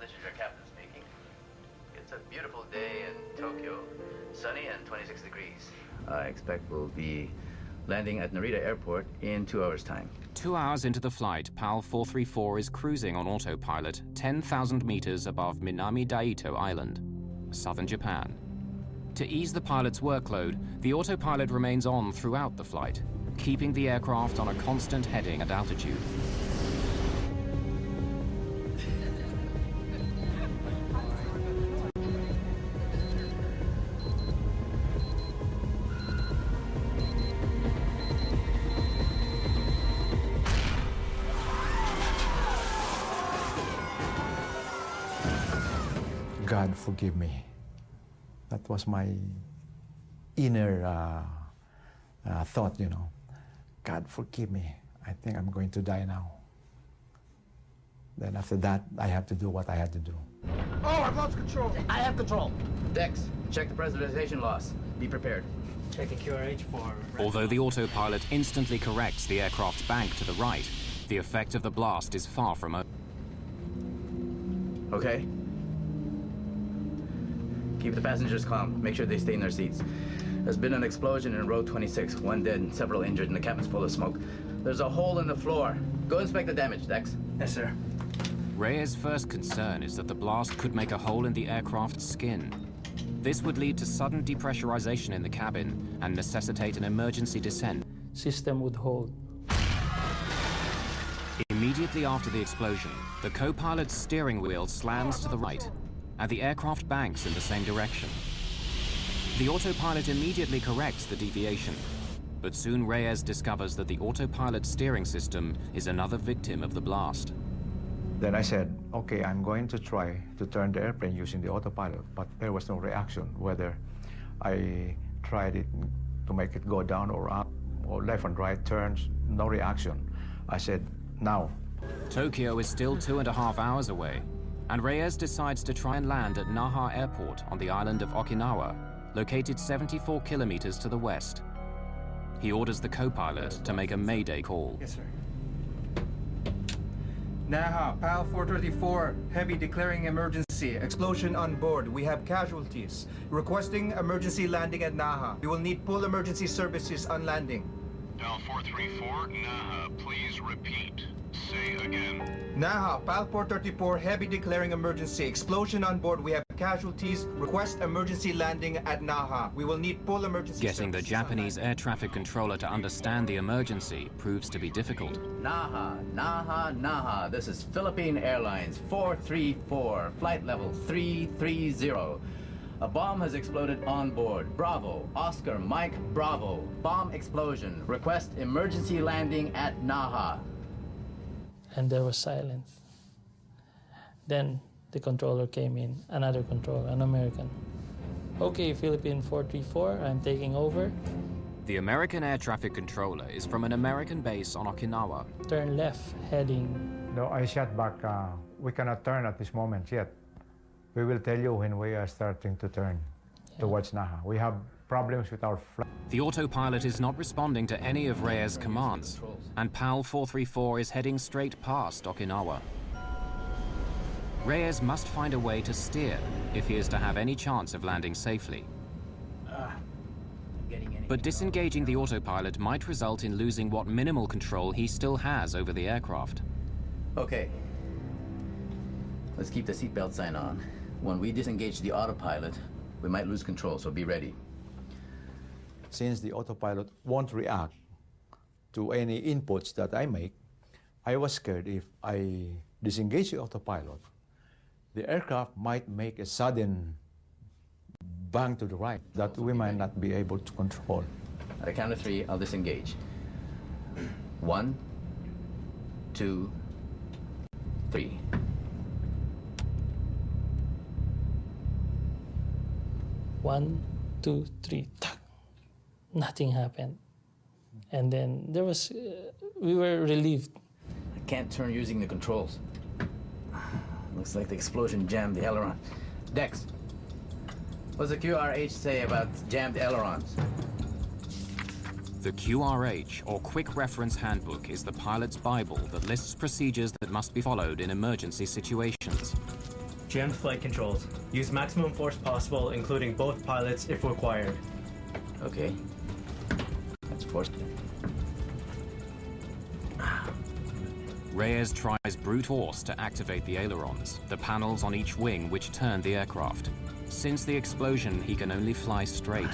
this is your captain speaking. It's a beautiful day in Tokyo, sunny and 26 degrees. I expect we'll be landing at Narita Airport in 2 hours' time. 2 hours into the flight, PAL 434 is cruising on autopilot 10,000 meters above Minami Daito Island, southern Japan. To ease the pilot's workload, the autopilot remains on throughout the flight, keeping the aircraft on a constant heading at altitude. God forgive me. That was my inner thought, you know. God forgive me. I think I'm going to die now. Then after that, I have to do what I had to do. Oh, I've lost control. I have control. Dex, check the pressurization loss. Be prepared. Checking QRH for... Although the autopilot instantly corrects the aircraft's bank to the right, the effect of the blast is far from over. Okay. Keep the passengers calm. Make sure they stay in their seats. There's been an explosion in row 26. 1 dead and several injured, and the cabin's full of smoke. There's a hole in the floor. Go inspect the damage, Dex. Yes, sir. Reyes' first concern is that the blast could make a hole in the aircraft's skin. This would lead to sudden depressurization in the cabin and necessitate an emergency descent. System would hold. Immediately after the explosion, the co-pilot's steering wheel slams to the right, and the aircraft banks in the same direction. The autopilot immediately corrects the deviation, but soon Reyes discovers that the autopilot steering system is another victim of the blast. Then I said, okay, I'm going to try to turn the airplane using the autopilot, but there was no reaction, whether I tried it to make it go down or up, or left and right turns, no reaction. I said, now. Tokyo is still 2.5 hours away, and Reyes decides to try and land at Naha Airport on the island of Okinawa, located 74 kilometers to the west. He orders the co-pilot to make a mayday call. Yes, sir. Naha, PAL 434, heavy declaring emergency. Explosion on board. We have casualties. Requesting emergency landing at Naha. We will need full emergency services on landing. PAL 434, Naha, please repeat. Say again. Naha, PAL 434, heavy declaring emergency. Explosion on board. We have casualties. Request emergency landing at Naha. We will need full emergency Getting the services Japanese air traffic controller to understand the emergency proves to be difficult. Naha, Naha, Naha. This is Philippine Airlines 434, flight level 330. A bomb has exploded on board. Bravo, Oscar, Mike, Bravo. Bomb explosion. Request emergency landing at Naha. And there was silence. Then the controller came in, another controller, an American. Okay, Philippine 434, I'm taking over. The American air traffic controller is from an American base on Okinawa. Turn left, heading. No, I shot back. We cannot turn at this moment yet. We will tell you when we are starting to turn towards Naha. We have problems with our flight. The autopilot is not responding to any of Reyes' commands, and PAL 434 is heading straight past Okinawa. Reyes must find a way to steer if he is to have any chance of landing safely. But disengaging the autopilot might result in losing what minimal control he still has over the aircraft. Okay. Let's keep the seatbelt sign on. When we disengage the autopilot, we might lose control, so be ready. Since the autopilot won't react to any inputs that I make, I was scared if I disengage the autopilot, the aircraft might make a sudden bang to the right that we might not be able to control. At a count of 3, I'll disengage. 1, 2, 3. One, two, three. Tuck. Nothing happened. And then there was, we were relieved. I can't turn using the controls. Looks like the explosion jammed the aileron. Dex, what's the QRH say about jammed ailerons? The QRH, or Quick Reference Handbook, is the pilot's Bible that lists procedures that must be followed in emergency situations. Jammed flight controls. Use maximum force possible, including both pilots if required. Okay. That's forced. Reyes tries brute force to activate the ailerons, the panels on each wing which turn the aircraft. Since the explosion, he can only fly straight.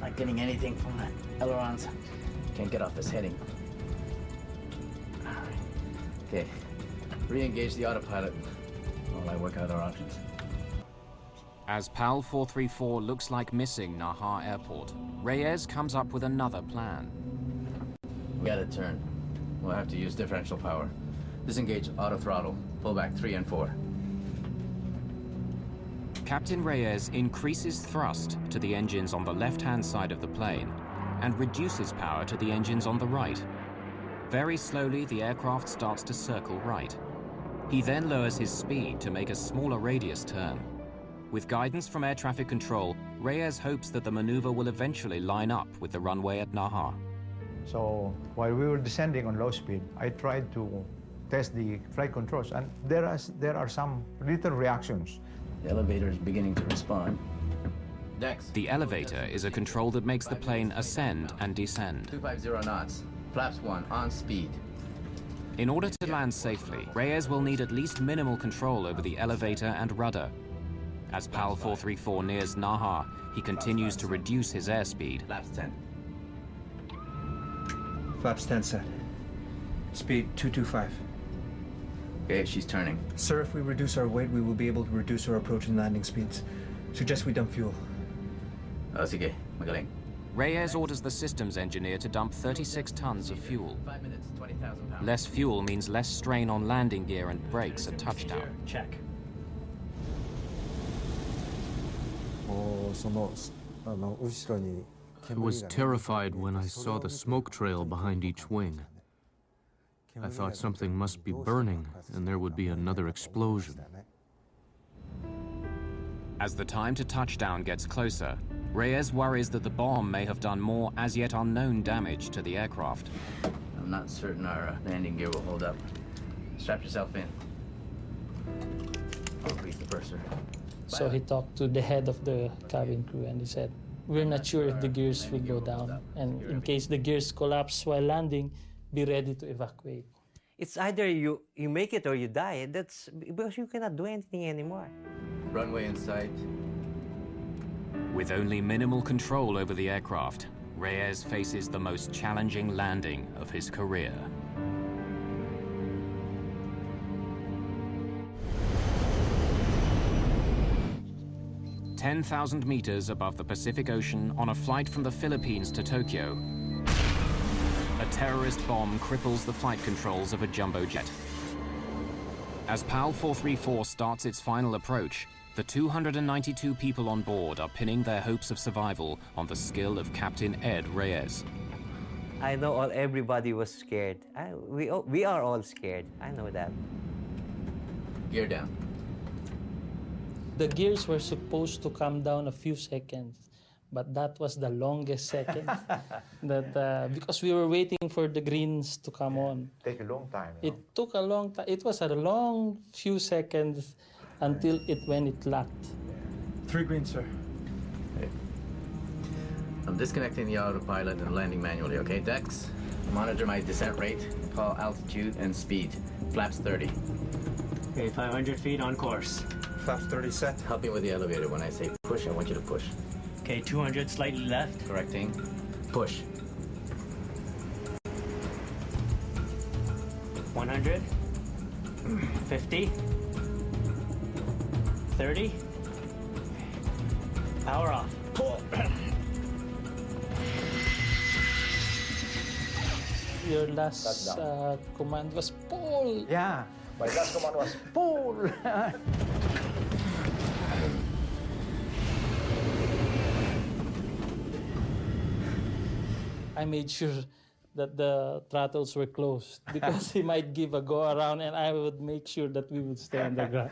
Not getting anything from the ailerons. Can't get off this heading. Okay. Re-engage the autopilot while I work out our options. As PAL 434 looks like missing Naha Airport, Reyes comes up with another plan. We gotta turn. We'll have to use differential power. Disengage auto throttle. Pull back 3 and 4. Captain Reyes increases thrust to the engines on the left-hand side of the plane and reduces power to the engines on the right. Very slowly, the aircraft starts to circle right. He then lowers his speed to make a smaller radius turn. With guidance from air traffic control, Reyes hopes that the maneuver will eventually line up with the runway at Naha. So while we were descending on low speed, I tried to test the flight controls, and there are some little reactions. The elevator is beginning to respond. Dex. The elevator is a control that makes the plane ascend and descend. 250 knots. Flaps 1 on speed. In order to land safely, Reyes will need at least minimal control over the elevator and rudder. As PAL 434 nears Naha, he continues to reduce his airspeed. Flaps 10. Flaps 10 set. Speed 225. Okay, she's turning. Sir, if we reduce our weight, we will be able to reduce our approach and landing speeds. Suggest we dump fuel. Oh, sige. Magaling. Reyes orders the systems engineer to dump 36 tons of fuel. 5 minutes, 20,000 pounds. Less fuel means less strain on landing gear and brakes at touchdown. Check. I was terrified when I saw the smoke trail behind each wing. I thought something must be burning and there would be another explosion. As the time to touchdown gets closer, Reyes worries that the bomb may have done more as yet unknown damage to the aircraft. I'm not certain our landing gear will hold up. Strap yourself in. I'll grease the purser. So he talked to the head of the cabin crew and he said, "We're not sure if the gears will go down. And in case the gears collapse while landing, be ready to evacuate." It's either you make it or you die. That's because you cannot do anything anymore. Runway in sight. With only minimal control over the aircraft, Reyes faces the most challenging landing of his career. "10,000 meters above the Pacific Ocean on a flight from the Philippines to Tokyo, a terrorist bomb cripples the flight controls of a jumbo jet. As PAL 434 starts its final approach, the 292 people on board are pinning their hopes of survival on the skill of Captain Ed Reyes. I know everybody was scared. We are all scared. I know that. Gear down. The gears were supposed to come down a few seconds, but that was the longest second. Because we were waiting for the greens to come on. Take a long time. It took a long time. It was a long few seconds until when it locked. 3 green, sir. Okay. I'm disconnecting the autopilot and landing manually, okay? Dex, monitor my descent rate, call altitude and speed. Flaps 30. Okay, 500 feet on course. Flaps 30 set. Help me with the elevator. When I say push, I want you to push. Okay, 200 slightly left. Correcting. Push. 100. 50. 30. Power off. Pull. Your last command was pull. Yeah, my last command was pull. I made sure that the throttles were closed because he might give a go around and I would make sure that we would stay on the ground.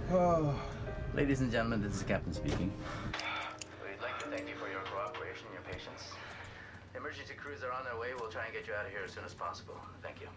Ladies and gentlemen, this is the captain speaking. We'd like to thank you for your cooperation and your patience. Emergency crews are on their way. We'll try and get you out of here as soon as possible. Thank you.